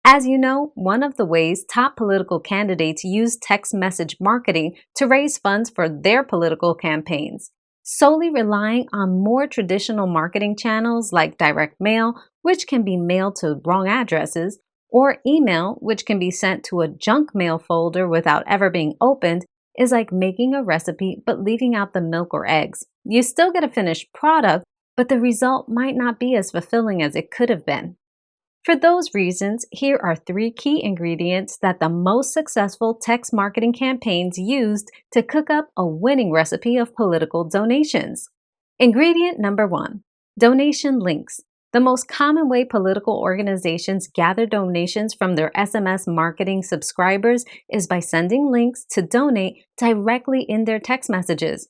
As you know, one of the ways top political candidates use text message marketing to raise funds for their political campaigns. Solely relying on more traditional marketing channels like direct mail, which can be mailed to wrong addresses, or email, which can be sent to a junk mail folder without ever being opened, is like making a recipe but leaving out the milk or eggs. You still get a finished product, but the result might not be as fulfilling as it could have been. For those reasons, here are 3 key ingredients that the most successful text marketing campaigns used to cook up a winning recipe of political donations. Ingredient number 1, donation links. The most common way political organizations gather donations from their SMS marketing subscribers is by sending links to donate directly in their text messages.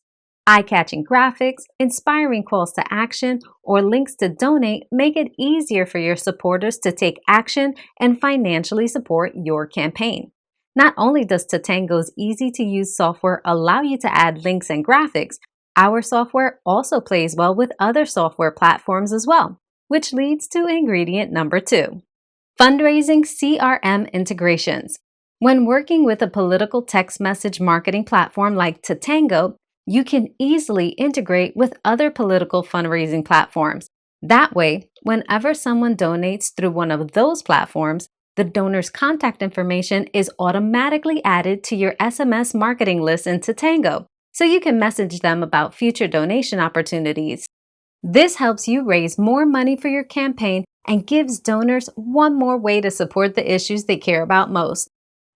Eye-catching graphics, inspiring calls to action, or links to donate make it easier for your supporters to take action and financially support your campaign. Not only does Tatango's easy-to-use software allow you to add links and graphics, our software also plays well with other software platforms as well, which leads to ingredient number 2, fundraising CRM integrations. When working with a political text message marketing platform like Tatango, you can easily integrate with other political fundraising platforms. That way, whenever someone donates through one of those platforms, the donor's contact information is automatically added to your SMS marketing list in Tatango, so you can message them about future donation opportunities. This helps you raise more money for your campaign and gives donors one more way to support the issues they care about most.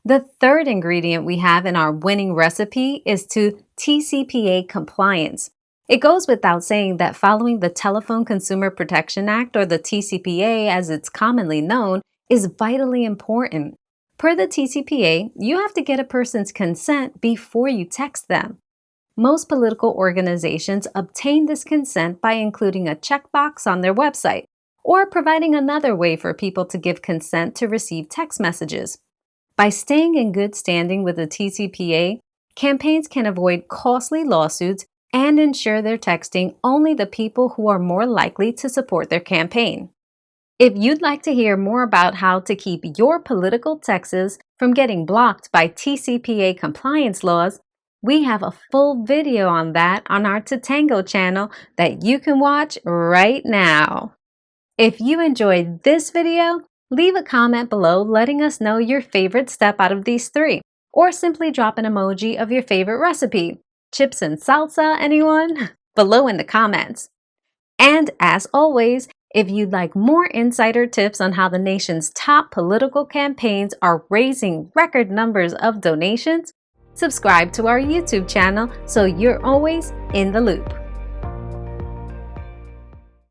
The third ingredient we have in our winning recipe is to TCPA compliance. It goes without saying that following the Telephone Consumer Protection Act, or the TCPA as it's commonly known, is vitally important. Per the TCPA, you have to get a person's consent before you text them. Most political organizations obtain this consent by including a checkbox on their website or providing another way for people to give consent to receive text messages. By staying in good standing with the TCPA, campaigns can avoid costly lawsuits and ensure they're texting only the people who are more likely to support their campaign. If you'd like to hear more about how to keep your political texts from getting blocked by TCPA compliance laws, we have a full video on that on our Tatango channel that you can watch right now. If you enjoyed this video, leave a comment below letting us know your favorite step out of these 3, or simply drop an emoji of your favorite recipe. Chips and salsa, anyone? Below in the comments. And as always, if you'd like more insider tips on how the nation's top political campaigns are raising record numbers of donations, subscribe to our YouTube channel so you're always in the loop.